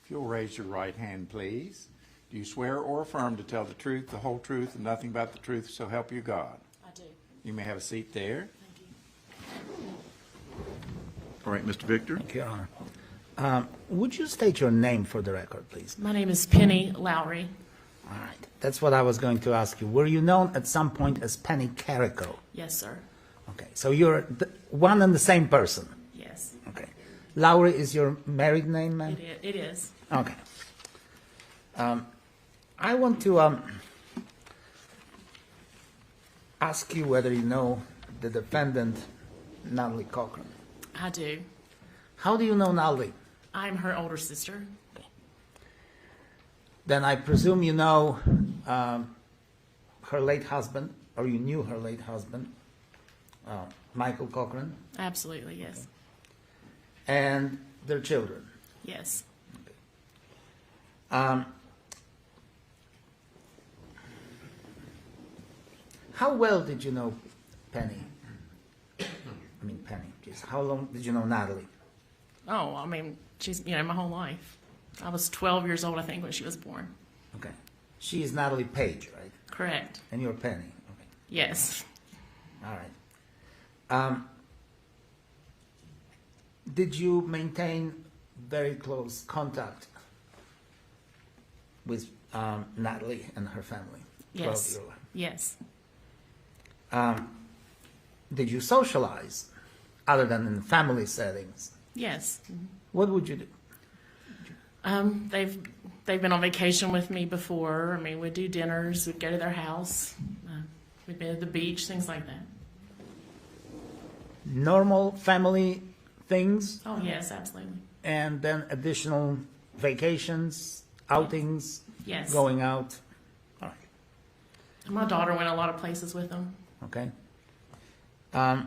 If you'll raise your right hand, please. Do you swear or affirm to tell the truth, the whole truth, and nothing but the truth, so help you God? I do. You may have a seat there. Thank you. All right, Mr. Victor. Thank you, Your Honor. Would you state your name for the record, please? My name is Penny Lowry. All right. That's what I was going to ask you. Were you known at some point as Penny Carrico? Yes, sir. Okay. So you're one and the same person? Yes. Okay. Lowry is your married name, ma'am? It is. Okay. I want to ask you whether you know the defendant, Natalie Cochrans. I do. How do you know Natalie? I'm her older sister. Then I presume you know her late husband, or you knew her late husband, Michael Cochran, Absolutely, yes. and their children. Yes. How well did you know Penny? Penny. Geez, how long did you know Natalie? Oh, I mean, she's, my whole life. I was 12 years old, I think, when she was born. Okay. She is Natalie Page, right? Correct. And you're Penny. Okay. Yes. All right. Did you maintain very close contact with Natalie and her family? Yes. 12-year-old. Yes. Did you socialize other than in family settings? Yes. What would you do? They've been on vacation with me before. I mean, we'd do dinners, we'd go to their house, we'd been at the beach, things like that. Normal family things, Oh, yes, absolutely. and then additional vacations, outings, Yes. going out. All right. My daughter went a lot of places with them. Okay. Let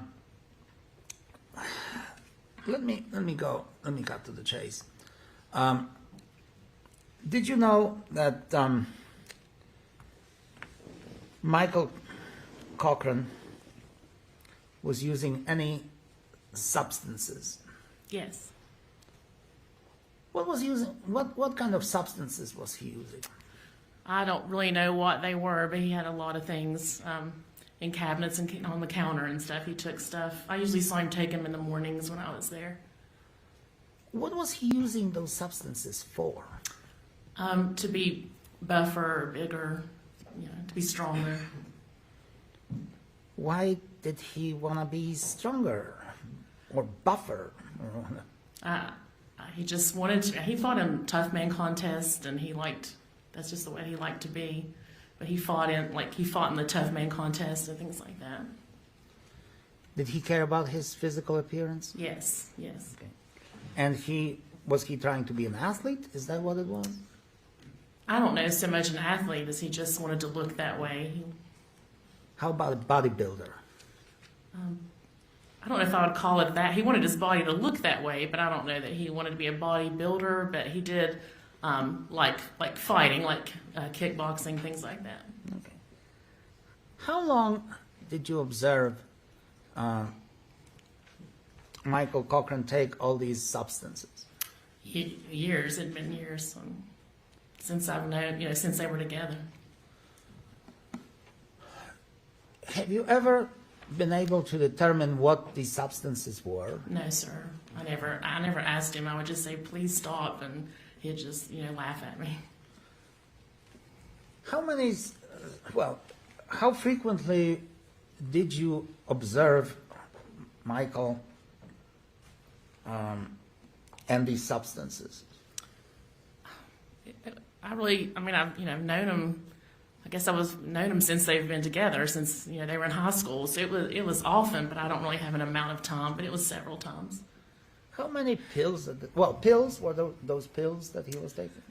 me cut to the chase. Did you know that Michael Cochran was using any substances? Yes. What kind of substances was he using? I don't really know what they were, but he had a lot of things in cabinets and on the counter and stuff. He took stuff. I usually saw him take them in the mornings when I was there. What was he using those substances for? To be buffer, bigger, to be stronger. Why did he want to be stronger or buffer? He just wanted to. He fought in tough man contests, and that's just the way he liked to be. But he fought in the tough man contest and things like that. Did he care about his physical appearance? Yes, yes. Okay. And was he trying to be an athlete? Is that what it was? I don't know so much an athlete as he just wanted to look that way. How about a bodybuilder? I don't know if I would call it that. He wanted his body to look that way, but I don't know that he wanted to be a bodybuilder. But he did like fighting, like kickboxing, things like that. Okay. How long did you observe Michael Cochran take all these substances? Years. It'd been years since I've known, since they were together. Have you ever been able to determine what these substances were? No, sir. I never asked him. I would just say, "Please stop," and he'd just, laugh at me. How frequently did you observe Michael and these substances? I've known him. I guess known him since they've been together, since they were in high school. So it was often, but I don't really have an amount of time. But it was several times. How many pills? Pills were those pills that he was taking?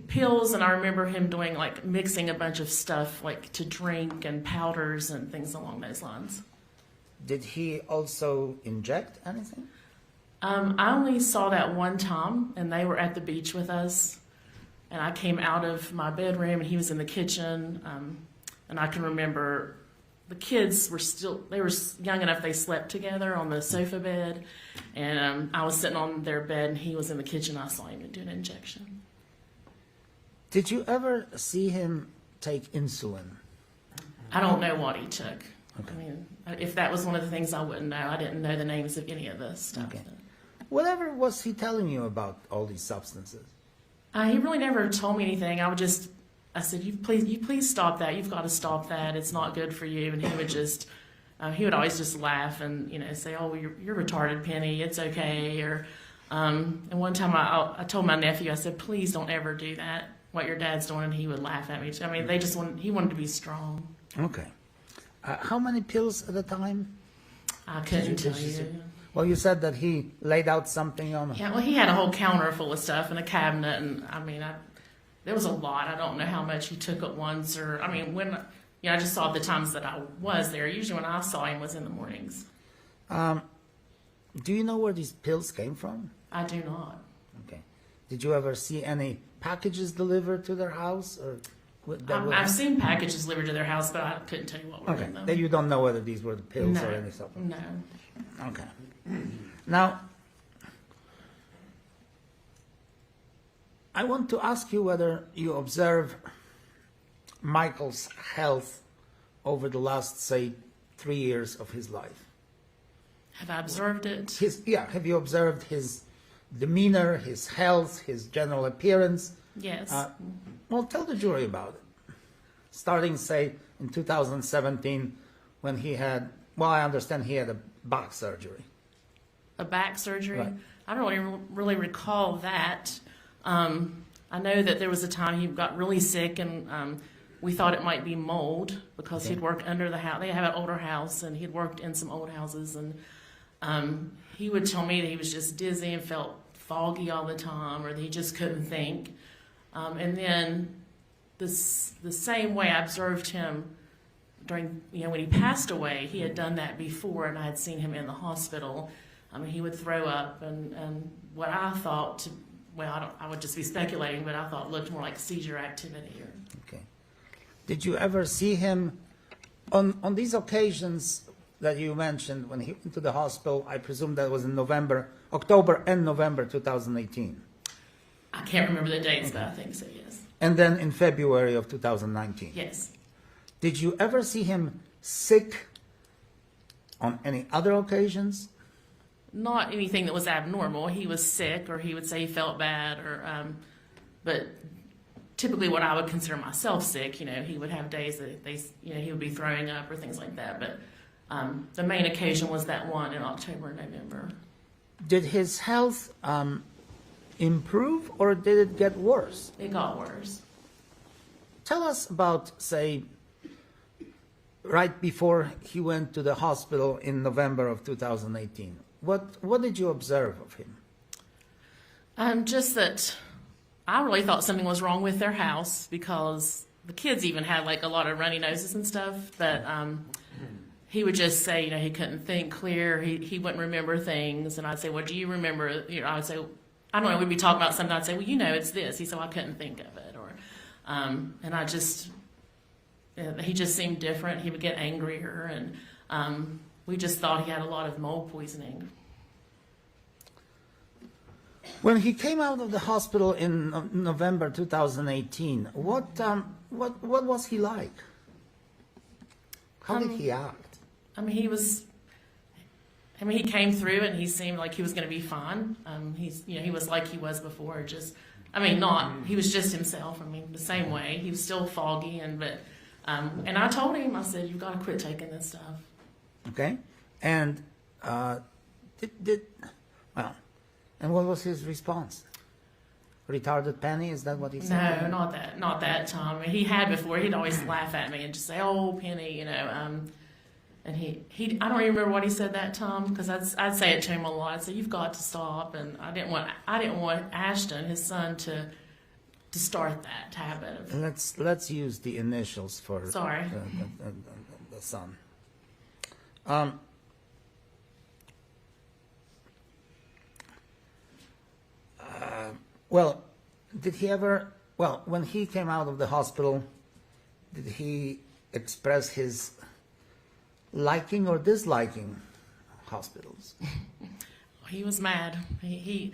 Pills, and I remember him doing mixing a bunch of stuff to drink and powders and things along those lines. Did he also inject anything? I only saw that one time, and they were at the beach with us. And I came out of my bedroom, and he was in the kitchen. And I can remember the kids were they were young enough they slept together on the sofa bed, and I was sitting on their bed and he was in the kitchen. I saw him do an injection. Did you ever see him take insulin? I don't know what he took. I mean, if that was one of the things, I wouldn't know. I didn't know the names of any of this stuff. Okay. Whatever was he telling you about all these substances? He really never told me anything. I said, you please stop that. You've got to stop that. It's not good for you. And he would always just laugh and, say, oh, you're retarded, Penny. It's okay. Or, and one time I told my nephew, I said, please don't ever do that, what your dad's doing. And he would laugh at me. I mean, he wanted to be strong. Okay. How many pills at a time? I couldn't tell you. Well, you said that he laid out something on. Yeah, well, he had a whole counter full of stuff and a cabinet, and I mean, there was a lot. I don't know how much he took at once, or I mean, I just saw the times that I was there. Usually, when I saw him was in the mornings. Do you know where these pills came from? I do not. Okay. Did you ever see any packages delivered to their house, or? I've seen packages delivered to their house, but I couldn't tell you what were in them. Then you don't know whether these were the pills or any supplements. No. Okay. Now, I want to ask you whether you observe Michael's health over the last, say, 3 years of his life. Have I observed it? Have you observed his demeanor, his health, his general appearance? Yes. Well, tell the jury about it. Starting, say, in 2017, when he had, well, I understand he had a back surgery. A back surgery? Right. I don't really recall that. I know that there was a time he got really sick, and we thought it might be mold because he'd worked under the house. They have an older house, and he'd worked in some old houses, and he would tell me that he was just dizzy and felt foggy all the time, or that he just couldn't think. And then the same way I observed him during, when he passed away, he had done that before, and I had seen him in the hospital. I mean, he would throw up, and what I thought, I would just be speculating, but I thought it looked more like seizure activity. Okay. Did you ever see him on these occasions that you mentioned when he went to the hospital? I presume that was in October and November 2018. I can't remember the dates, but I think so, yes. And then in February of 2019. Yes. Did you ever see him sick on any other occasions? Not anything that was abnormal. He was sick, or he would say he felt bad, or but typically what I would consider myself sick, he would have days that he would be throwing up or things like that. But the main occasion was that one in October and November. Did his health improve, or did it get worse? It got worse. Tell us about, say, right before he went to the hospital in November of 2018. What did you observe of him? Just that I really thought something was wrong with their house, because the kids even had like a lot of runny noses and stuff. But he would just say, he couldn't think clear. He wouldn't remember things, and I'd say, "Well, do you remember?" I would say, "I don't know." We'd be talking about something. I'd say, "Well, it's this." He said, "Well, I couldn't think of it," or and I just he just seemed different. He would get angrier, and we just thought he had a lot of mold poisoning. When he came out of the hospital in November 2018, what was he like? How did he act? He came through, and he seemed like he was going to be fine. He was like he was before. He was just himself. The same way. He was still foggy, and I told him, I said, "You've got to quit taking this stuff." Okay, and and what was his response? Retarded Penny? Is that what he said? No, not that time. He had before. He'd always laugh at me and just say, "Oh, Penny," And he I don't even remember what he said that time, because I'd say it to him a lot. I'd say, "You've got to stop," and I didn't want Ashton, his son, to start that habit. Let's use the initials for the son. Well, did he ever? Well, when he came out of the hospital, did he express his liking or disliking hospitals? He was mad. He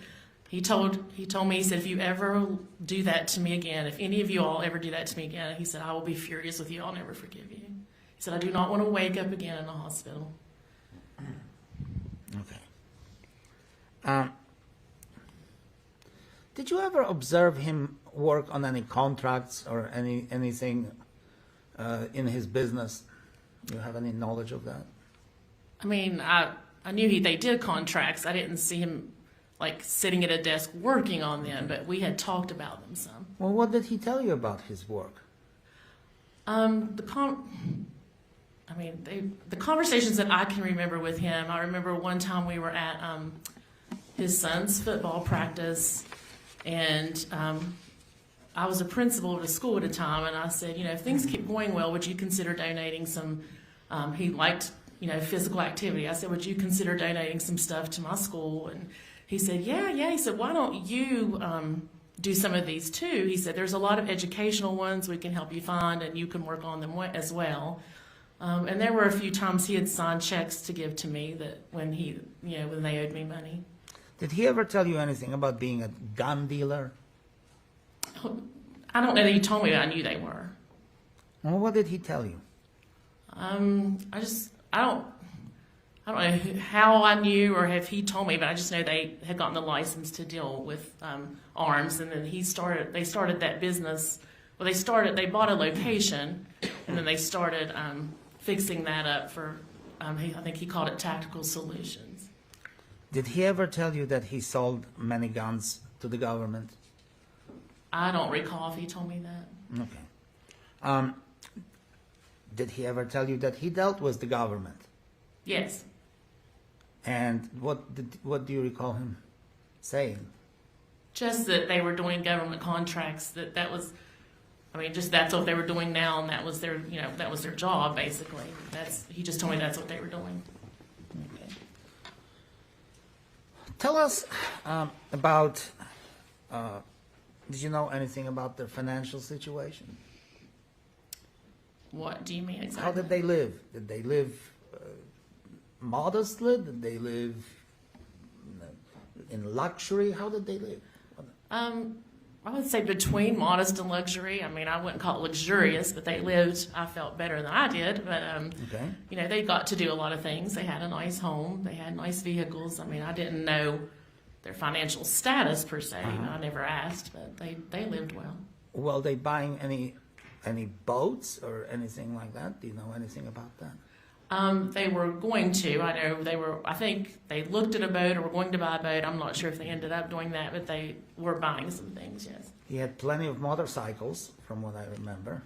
told me, he said, if you ever do that to me again, if any of you all ever do that to me again, he said, I will be furious with you. I'll never forgive you. He said, I do not want to wake up again in a hospital. Okay. Did you ever observe him work on any contracts or anything in his business? Do you have any knowledge of that? I mean, I knew they did contracts. I didn't see him like sitting at a desk working on them, but we had talked about them some. Well, what did he tell you about his work? The conversations that I can remember with him, I remember one time we were at his son's football practice, and I was a principal at a school at a time, and I said, if things keep going well, would you consider donating some, he liked, physical activity. I said, would you consider donating some stuff to my school? And he said, yeah. He said, why don't you do some of these too? He said, there's a lot of educational ones we can help you find, and you can work on them as well. And there were a few times he had signed checks to give to me that when they owed me money. Did he ever tell you anything about being a gun dealer? I don't know that he told me, but I knew they were. Well, what did he tell you? I don't know how I knew or if he told me, but I just know they had gotten the license to deal with arms, and then they started that business. Well, they bought a location, and then they started fixing that up for, I think he called it Tactical Solutions. Did he ever tell you that he sold many guns to the government? I don't recall if he told me that. Okay. Did he ever tell you that he dealt with the government? Yes. And what do you recall him saying? Just that they were doing government contracts. That was, that's what they were doing now, and that was their job basically. He just told me that's what they were doing. Okay. Tell us about. Did you know anything about their financial situation? What do you mean exactly? How did they live? Did they live modestly? Did they live in luxury? How did they live? I would say between modest and luxury. I wouldn't call it luxurious, but they lived, I felt, better than I did. But, Okay. They got to do a lot of things. They had a nice home. They had nice vehicles. I didn't know their financial status per se. I never asked, but they lived well. Well, they buying any boats or anything like that? Do you know anything about that? They were going to. I think they looked at a boat or were going to buy a boat. I'm not sure if they ended up doing that, but they were buying some things, yes. He had plenty of motorcycles, from what I remember.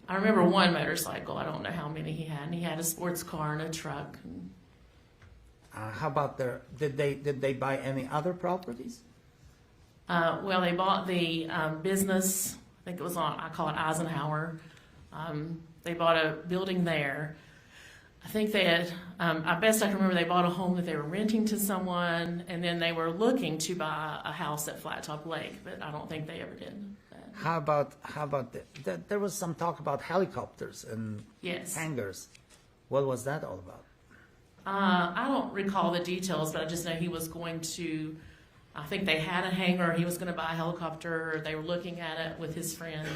I remember one motorcycle. I don't know how many he had. And he had a sports car and a truck. How about did they buy any other properties? Well, they bought the business. I think it was I call it Eisenhower. They bought a building there. I think they had, best I can remember, they bought a home that they were renting to someone, and then they were looking to buy a house at Flat Top Lake, but I don't think they ever did that. How about there was some talk about helicopters and Yes. hangars. What was that all about? I don't recall the details, but I just know he was going to, I think they had a hangar, he was going to buy a helicopter, or they were looking at it with his friend,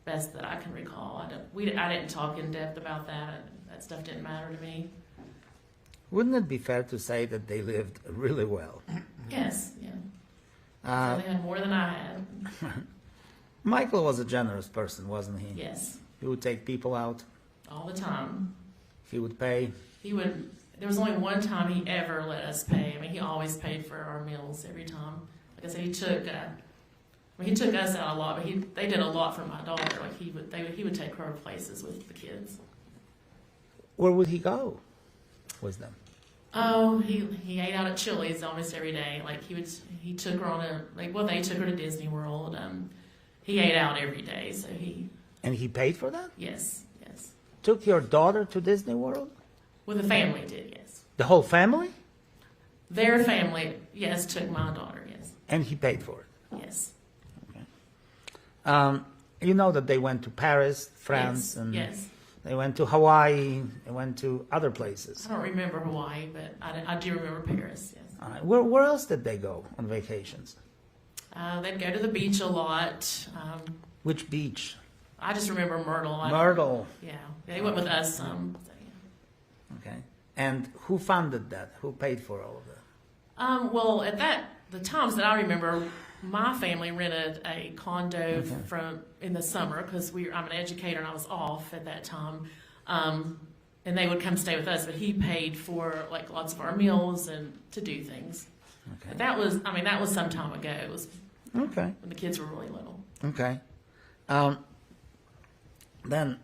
best that I can recall. I didn't talk in depth about that. That stuff didn't matter to me. Wouldn't it be fair to say that they lived really well? Yes, yeah. So they had more than I had. Michael was a generous person, wasn't he? Yes, He would take people out. all the time. He would pay. There was only one time he ever let us pay. He always paid for our meals every time. Like I said, he took us out a lot, but they did a lot for my daughter. Like he would take her places with the kids. Where would he go with them? Oh, he ate out at Chili's almost every day. Like he took her on they took her to Disney World. He ate out every day, so And he paid for that? yes. Took your daughter to Disney World? Well, the family did, yes. The whole family? Their family, yes, took my daughter, yes. And he paid for it? Yes. You know that they went to Paris, France, Yes, and yes. They went to Hawaii. They went to other places. I don't remember Hawaii, but I do remember Paris, yes. All right. Where else did they go on vacations? They'd go to the beach a lot. Which beach? I just remember Myrtle. Myrtle. Yeah, they went with us some. So, yeah. Okay. And who funded that? Who paid for all of that? Well, at the times that I remember, my family rented a condo in the summer because I'm an educator and I was off at that time, and they would come stay with us. But he paid for like lots of our meals and to do things. Okay. But that was some time ago. It was Okay. when the kids were really little. Okay. Then,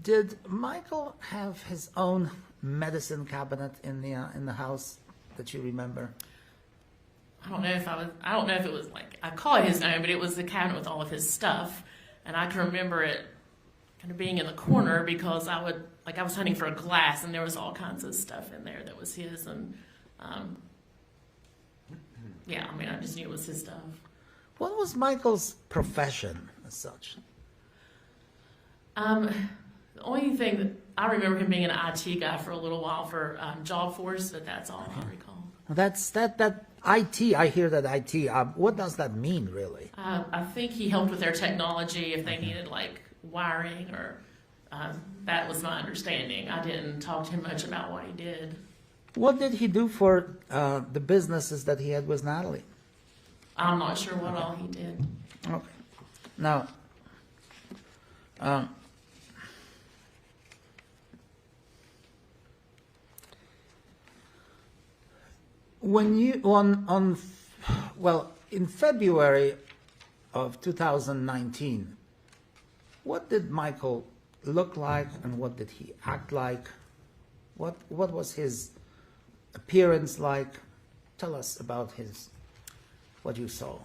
did Michael have his own medicine cabinet in the house that you remember? I don't know if it was like, I call it his own, but it was the cabinet with all of his stuff. And I can remember it kind of being in the corner because I was hunting for a glass and there was all kinds of stuff in there that was his. And, yeah, I mean, I just knew it was his stuff. What was Michael's profession as such? The only thing that I remember him being an IT guy for a little while for Job Force, but that's all I recall. That's that IT. I hear that IT. What does that mean, really? I think he helped with their technology if they needed like wiring or that was my understanding. I didn't talk to him much about what he did. What did he do for the businesses that he had with Natalie? I'm not sure what all he did. Okay. Now, when you in February of 2019, what did Michael look like and what did he act like? What was his appearance like? Tell us about what you saw.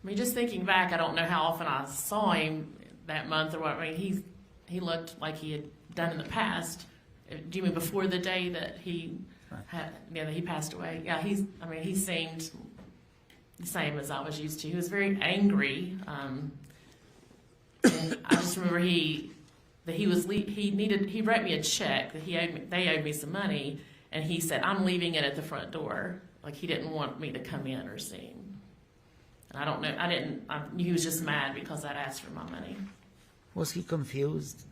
I mean, just thinking back, I don't know how often I saw him that month or what. I mean, he looked like he had done in the past. Do you mean before the day that he that he passed away? Yeah, he seemed the same as I was used to. He was very angry. And I just remember he wrote me a check that they owed me some money, and he said, "I'm leaving it at the front door." Like he didn't want me to come in or see him. And I don't know. I knew he was just mad because I'd asked for my money. Was he confused?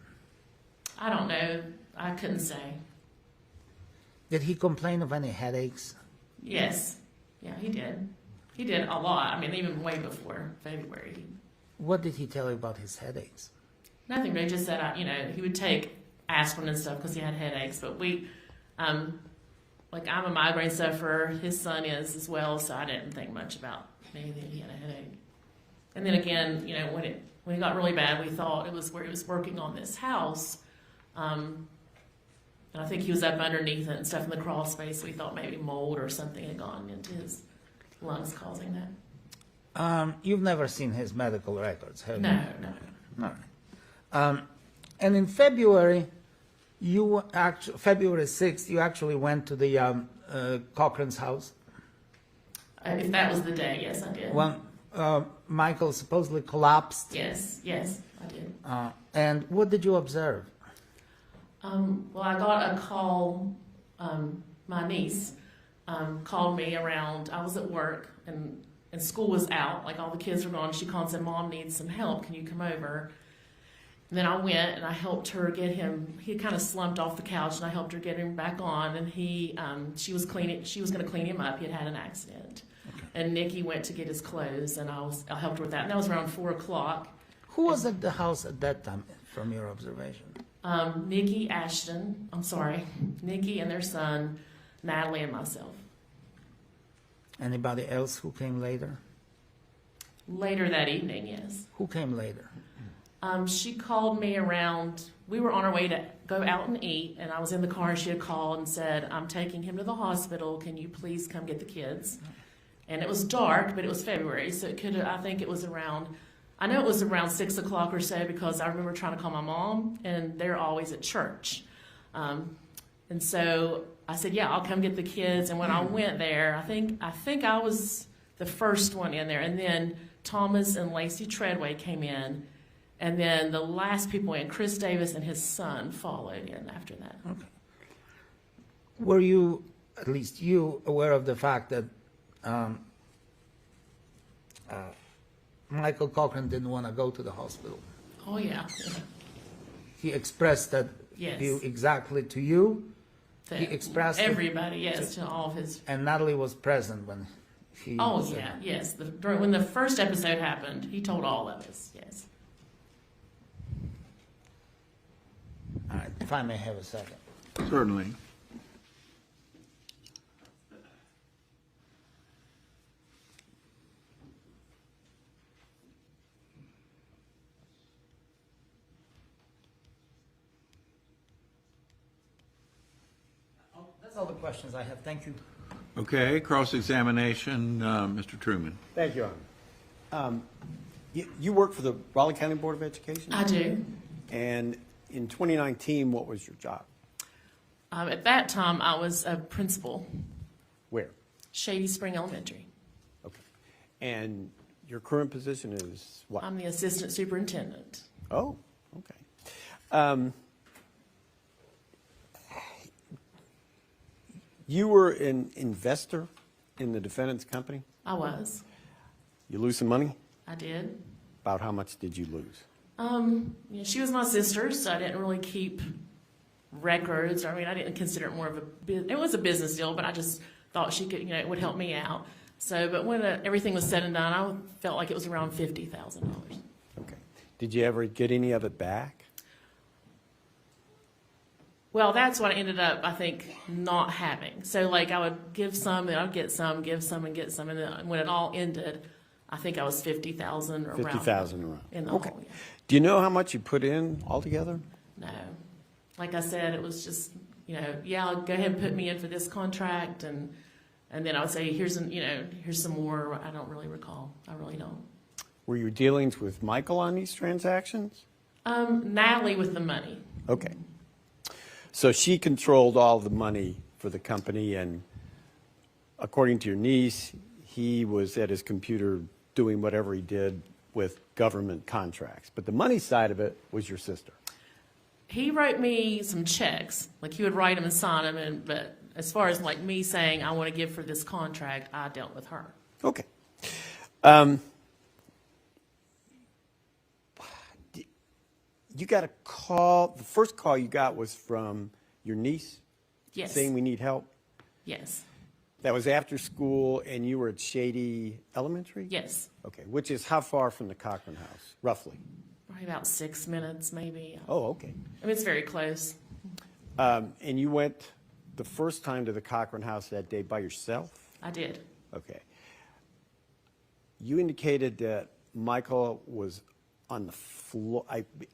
I don't know. I couldn't say. Did he complain of any headaches? Yes. Yeah, he did. He did a lot. I mean, even way before February. What did he tell you about his headaches? Nothing. They just said, he would take aspirin and stuff because he had headaches. But I'm a migraine sufferer. His son is as well, so I didn't think much about anything. He had a headache. And then again, when it got really bad, we thought it was where he was working on this house. And I think he was up underneath it and stuff in the crawl space. We thought maybe mold or something had gone into his lungs causing that. You've never seen his medical records, have you? No. All right. And in February, February 6th, you actually went to the Cochran's house? If that was the day, yes, I did. When Michael supposedly collapsed? Yes, I did. And what did you observe? Well, I got a call. My niece called me around. I was at work and school was out. Like all the kids were gone. She called and said, "Mom needs some help. Can you come over?" And then I went and I helped her get him. He kind of slumped off the couch, and I helped her get him back on. And she was going to clean him up. He had an accident. Okay. And Nikki went to get his clothes, and I helped her with that. And that was around 4:00. Who was at the house at that time, from your observation? Nikki and their son, Natalie, and myself. Anybody else who came later? Later that evening, yes. Who came later? She called me around. We were on our way to go out and eat, and I was in the car, and she had called and said, "I'm taking him to the hospital. Can you please come get the kids?" And it was dark, but it was February, so I think it was around 6:00 or so, because I remember trying to call my mom, and they're always at church. And so I said, "Yeah, I'll come get the kids." And when I went there, I think I was the first one in there. And then Thomas and Lacey Treadway came in. And then the last people in, Chris Davis and his son, followed in after that. Okay. Were you, at least you, aware of the fact that Michael Cochran didn't want to go to the hospital? Oh, yeah. He expressed that Yes. view exactly to you. To He expressed it everybody, yes, to all of his. And Natalie was present when he. Oh, said yeah, yes. When the first episode happened, he told all of us, yes. All right, if I may have a second. Certainly. That's all the questions I have. Thank you. Okay, cross-examination, Mr. Truman. Thank you, Your Honor. You work for the Raleigh County Board of Education? I do. And in 2019, what was your job? At that time, I was a principal, Where? Shady Spring Elementary. Okay. And your current position is what? I'm the assistant superintendent. Oh, okay. You were an investor in the defendant's company? I was. You lose some money? I did. About how much did you lose? Yeah, she was my sister, so I didn't really keep records. I mean, I didn't consider it more of it was a business deal, but I just thought she could, it would help me out. So, but when everything was said and done, I felt like it was around $50,000. Okay. Did you ever get any of it back? Well, that's what I ended up, I think, not having. So, like, I would give some, and I'd get some, give some, and get some, and then when it all ended, I think I was $50,000 around. $50,000 around. In the Okay. whole, yeah. Do you know how much you put in altogether? No. Like I said, it was just, yeah, I'll go ahead and put me in for this contract, and then I would say, here's some more. I don't really recall. I really don't. Were your dealings with Michael on these transactions? Natalie with the money. Okay. So she controlled all the money for the company, and according to your niece, he was at his computer doing whatever he did with government contracts. But the money side of it was your sister. He wrote me some checks. Like, he would write them and sign them, but as far as like me saying I want to give for this contract, I dealt with her. Okay. You got a call. The first call you got was from your niece? Yes. Saying we need help? Yes. That was after school, and you were at Shady Elementary? Yes. Okay, which is how far from the Cochran house, roughly? Probably about 6 minutes, maybe. Oh, okay. I mean, it's very close. And you went the first time to the Cochran house that day by yourself? I did. Okay. You indicated that Michael was on the floor.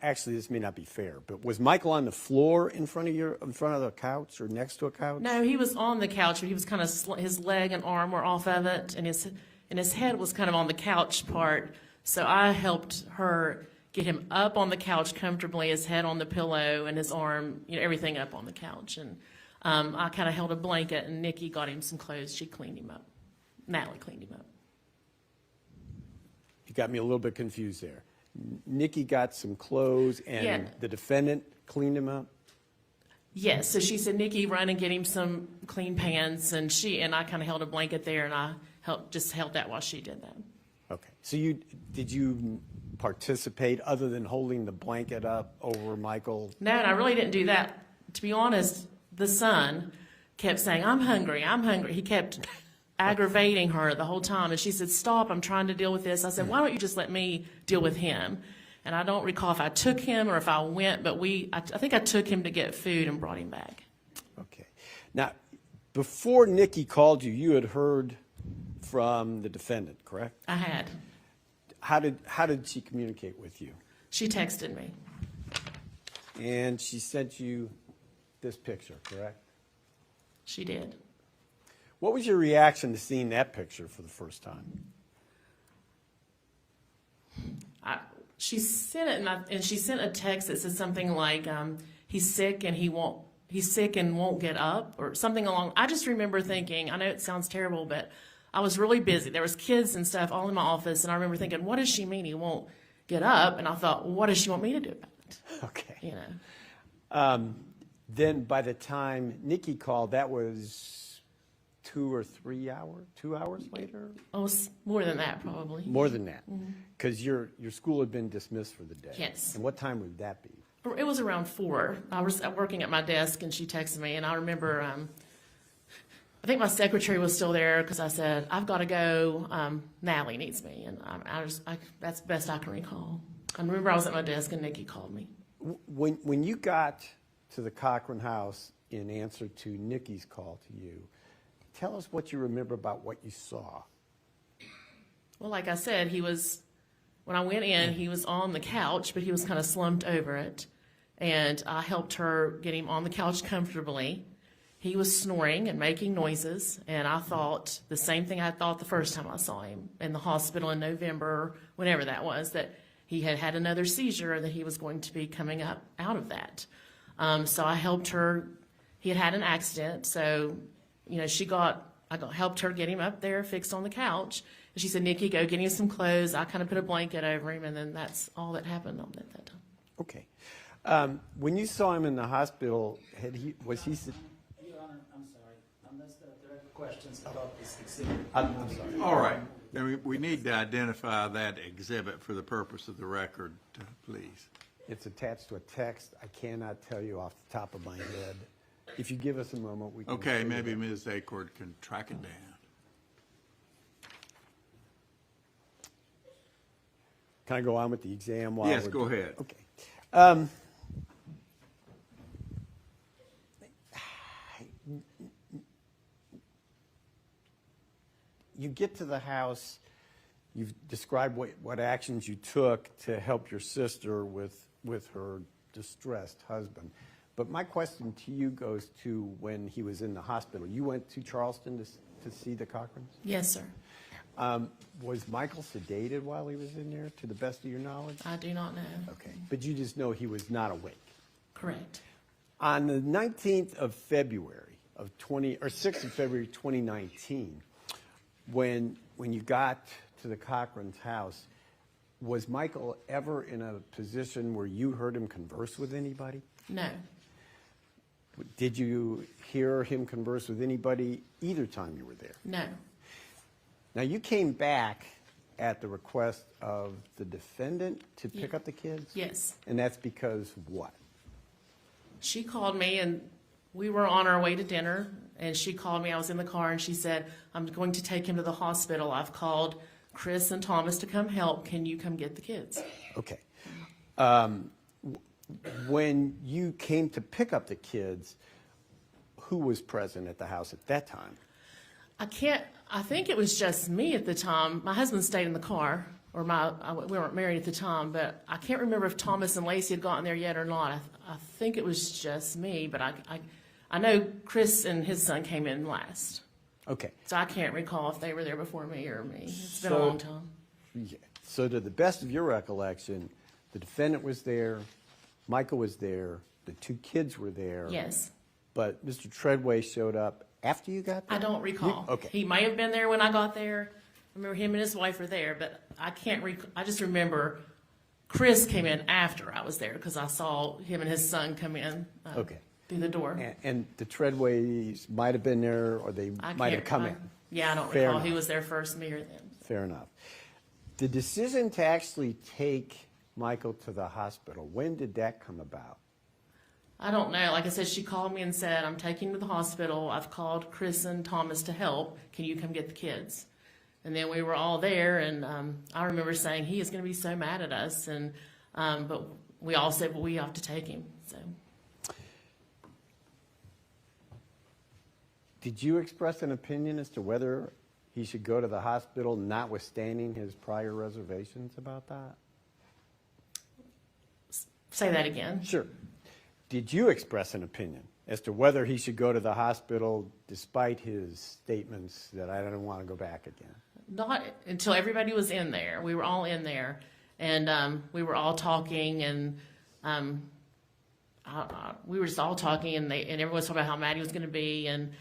Actually, this may not be fair, but was Michael on the floor in front of the couch or next to a couch? No, he was on the couch, but he was kind of his leg and arm were off of it, and his head was kind of on the couch part. So I helped her get him up on the couch comfortably, his head on the pillow, and his arm, everything up on the couch. And I kind of held a blanket, and Nikki got him some clothes. She cleaned him up. Natalie cleaned him up. You got me a little bit confused there. Nikki got some clothes, and Yeah. the defendant cleaned him up? Yes, so she said, Nikki, run and get him some clean pants, and I kind of held a blanket there, and I just held that while she did that. Okay. So did you participate other than holding the blanket up over Michael? No, and I really didn't do that. To be honest, the son kept saying, I'm hungry, I'm hungry. He kept aggravating her the whole time, and she said, stop, I'm trying to deal with this. I said, why don't you just let me deal with him? And I don't recall if I took him or if I went, but I think I took him to get food and brought him back. Okay. Now, before Nikki called you, you had heard from the defendant, correct? I had. How did she communicate with you? She texted me. And she sent you this picture, correct? She did. What was your reaction to seeing that picture for the first time? She sent it, and she sent a text that said something like, he's sick and won't get up, or something along. I just remember thinking, I know it sounds terrible, but I was really busy. There was kids and stuff all in my office, and I remember thinking, what does she mean he won't get up? And I thought, well, what does she want me to do about it? Okay. You know. Then by the time Nikki called, that was 2 or 3 hours, 2 hours later? Oh, it was more than that, probably. More than that, because your school had been dismissed for the day. Yes. And what time would that be? It was around 4. I was working at my desk, and she texted me, and I remember, I think my secretary was still there because I said, I've got to go. Natalie needs me, and that's the best I can recall. I remember I was at my desk, and Nikki called me. When you got to the Cochran house in answer to Nikki's call to you, tell us what you remember about what you saw. Well, like I said, when I went in, he was on the couch, but he was kind of slumped over it. And I helped her get him on the couch comfortably. He was snoring and making noises, and I thought the same thing I thought the first time I saw him in the hospital in November, whenever that was, that he had had another seizure, that he was going to be coming up out of that. So I helped her. He had had an accident, so I helped her get him up there, fixed on the couch. And she said, Nikki, go get him some clothes. I kind of put a blanket over him, and then that's all that happened on at that time. Okay. When you saw him in the hospital, was he? Your Honor, I'm sorry. Unless there are direct questions about this exhibit. I'm sorry. All right. Then we need to identify that exhibit for the purpose of the record, please. It's attached to a text. I cannot tell you off the top of my head. If you give us a moment, we can. Okay, figure maybe that. Ms. Acord can track it down. Can I go on with the exam while Yes, we're go ahead. Okay. You get to the house, you've described what actions you took to help your sister with her distressed husband. But my question to you goes to when he was in the hospital. You went to Charleston to see the Cochrans? Yes, sir. Was Michael sedated while he was in there, to the best of your knowledge? I do not know. Okay, but you just know he was not awake. Correct. On the 19th of February of 6th of February 2019, when you got to the Cochran's house, was Michael ever in a position where you heard him converse with anybody? No. Did you hear him converse with anybody either time you were there? No. Now, you came back at the request of the defendant to pick up the kids? Yes. And that's because what? She called me, and we were on our way to dinner, and she called me. I was in the car, and she said, I'm going to take him to the hospital. I've called Chris and Thomas to come help. Can you come get the kids? Okay. When you came to pick up the kids, who was present at the house at that time? I think it was just me at the time. My husband stayed in the car, we weren't married at the time, but I can't remember if Thomas and Lacey had gotten there yet or not. I think it was just me, but I know Chris and his son came in last. Okay. So I can't recall if they were there before me or me. It's been a long time. Yeah. So to the best of your recollection, the defendant was there, Michael was there, the two kids were there. Yes. But Mr. Treadway showed up after you got there? I don't recall. Okay. He may have been there when I got there. I remember him and his wife were there, but I can't I just remember Chris came in after I was there because I saw him and his son come in through the door. And the Treadways might have been there, or they might have come in. Yeah, I don't Fair recall. enough. He was there first, me or them. Fair enough. The decision to actually take Michael to the hospital, when did that come about? I don't know. Like I said, she called me and said, I'm taking him to the hospital. I've called Chris and Thomas to help. Can you come get the kids? And then we were all there, and I remember saying, he is going to be so mad at us. And but we all said, well, we have to take him. So. Did you express an opinion as to whether he should go to the hospital, notwithstanding his prior reservations about that? Say that again. Sure. Did you express an opinion as to whether he should go to the hospital despite his statements that I don't want to go back again? Not until everybody was in there. We were all in there, and we were all talking, and we were just all talking, and everyone was talking about how mad he was going to be, and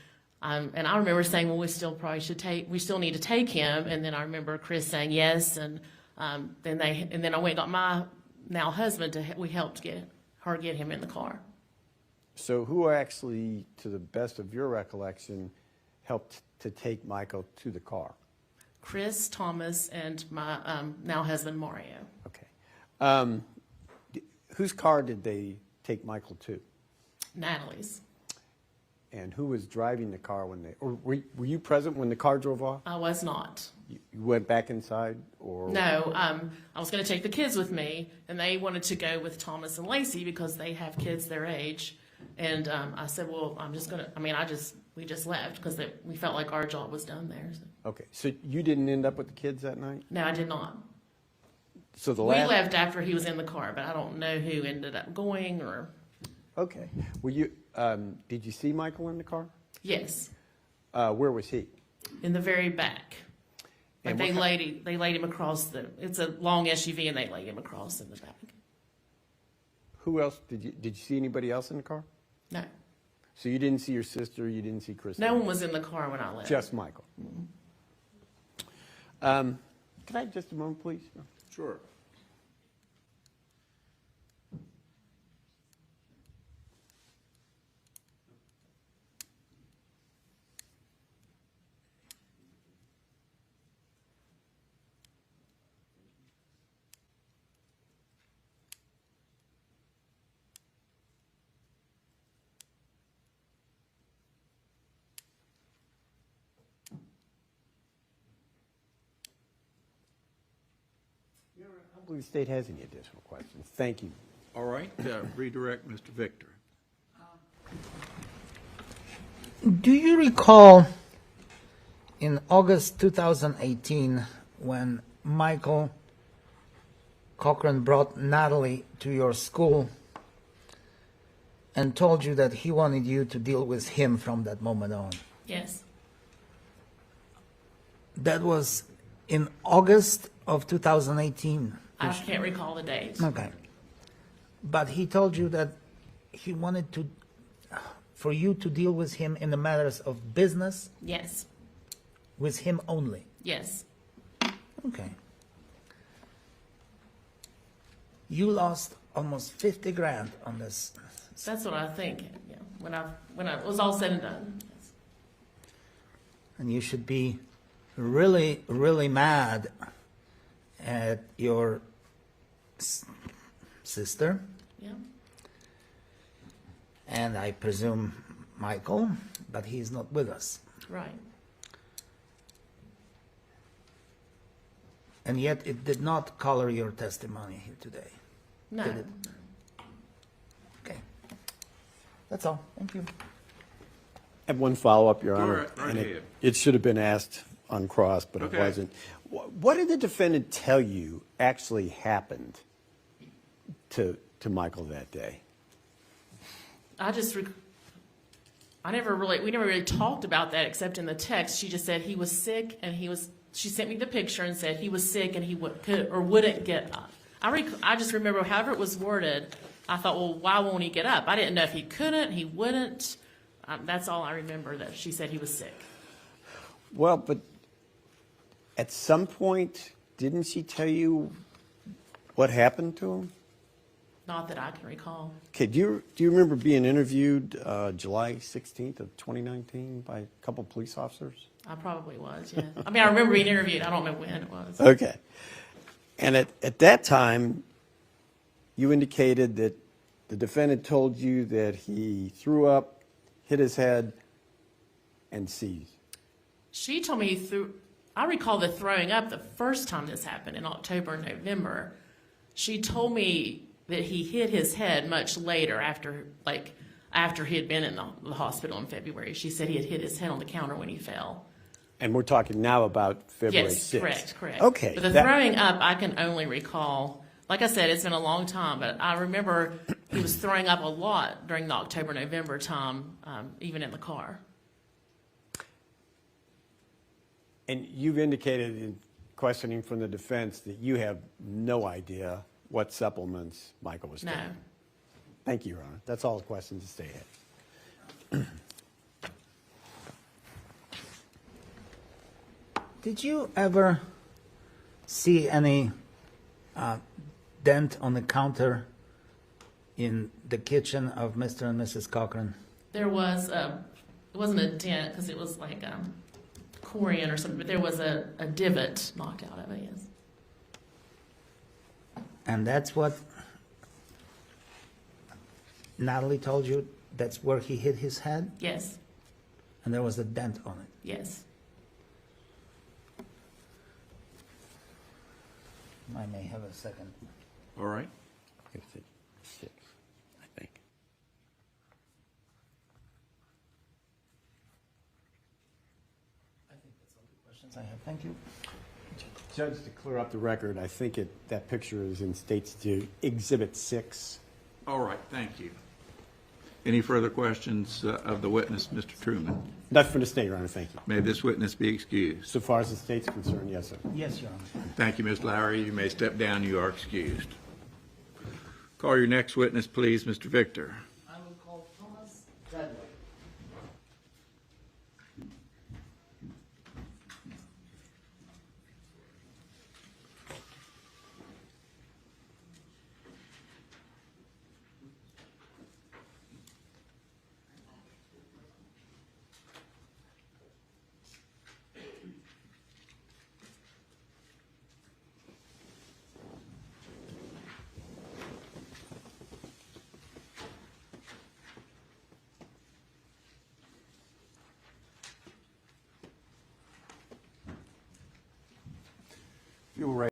And I remember saying, well, we still need to take him. And then I remember Chris saying yes. And then I went and got my now husband we helped get him in the car. So who actually, to the best of your recollection, helped to take Michael to the car? Chris, Thomas, and my now husband, Mario. Okay. Whose car did they take Michael to? Natalie's. And who was driving the car or were you present when the car drove off? I was not. You went back inside, or? No, I was going to take the kids with me, and they wanted to go with Thomas and Lacey because they have kids their age. And I said, well, we just left because we felt like our job was done there. So. Okay, so you didn't end up with the kids that night? No, I did not. So we left after he was in the car, but I don't know who ended up going or. Okay. Did you see Michael in the car? Yes. Where was he? In the very back. Like And they laid him across it's a long SUV and they laid him across in the back. Who else did you see anybody else in the car? No. So you didn't see your sister, you didn't see Chris? No one was in the car when I left. Just Michael. Can I have just a moment, please? Sure. I don't believe the state has any additional questions. Thank you. All right, redirect Mr. Victor. Do you recall in August 2018 when Michael Cochran brought Natalie to your school and told you that he wanted you to deal with him from that moment on? Yes. That was in August of 2018. I can't recall the date. Okay. But he told you that he wanted for you to deal with him in the matters of business, Yes. with him only. Yes. Okay. You lost almost 50 grand on this. That's what I think. Yeah. When it was all said and done. Yes. And you should be really, really mad at your sister, Yeah. and I presume Michael, but he's not with us. Right. And yet it did not color your testimony here today. No. Did it? Okay. That's all. Thank you. I have one follow-up, Your Go Honor. right and ahead. it should have been asked on cross, but Okay. it wasn't. What did the defendant tell you actually happened to Michael that day? we never really talked about that except in the text. She just said he was sick and she sent me the picture and said he was sick and he wouldn't get up. I just remember however it was worded, I thought, well, why won't he get up? I didn't know if he couldn't, he wouldn't. That's all I remember, that she said he was sick. Well, but at some point, didn't she tell you what happened to him? Not that I can recall. Okay, do you remember being interviewed July 16th of 2019 by a couple police officers? I probably was, yeah. I mean, I remember being interviewed. I don't know when it was. Okay. And at that time, you indicated that the defendant told you that he threw up, hit his head, and seized. She told me I recall the throwing up the first time this happened in October and November. She told me that he hit his head much later after he had been in the hospital in February. She said he had hit his head on the counter when he fell. And we're talking now about February 6th. Yes, correct. Okay. But the throwing up, I can only recall, like I said, it's been a long time, but I remember he was throwing up a lot during the October, November time, even in the car. And you've indicated in questioning from the defense that you have no idea what supplements Michael was taking. No. Thank you, Your Honor. That's all the questions the state had. Did you ever see any dent on the counter in the kitchen of Mr. and Mrs. Cochran? There was it wasn't a dent because it was like corian or something, but there was a divot knocked out of it. Yes. And that's what Natalie told you, that's where he hit his head? Yes. And there was a dent on it. Yes. I may have a second. All right. It was at 6, I think. I think that's all the questions I have. Thank you. Judge, to clear up the record, I think that picture is in State's Exhibit 6. All right, thank you. Any further questions of the witness, Mr. Truman? Nothing from the State, Your Honor, thank you. May this witness be excused. So far as the State's concerned, yes, sir. Yes, Your Honor. Thank you, Ms. Lowry. You may step down. You are excused. Call your next witness, please, Mr. Victor. I will call Thomas Dudley. If you will raise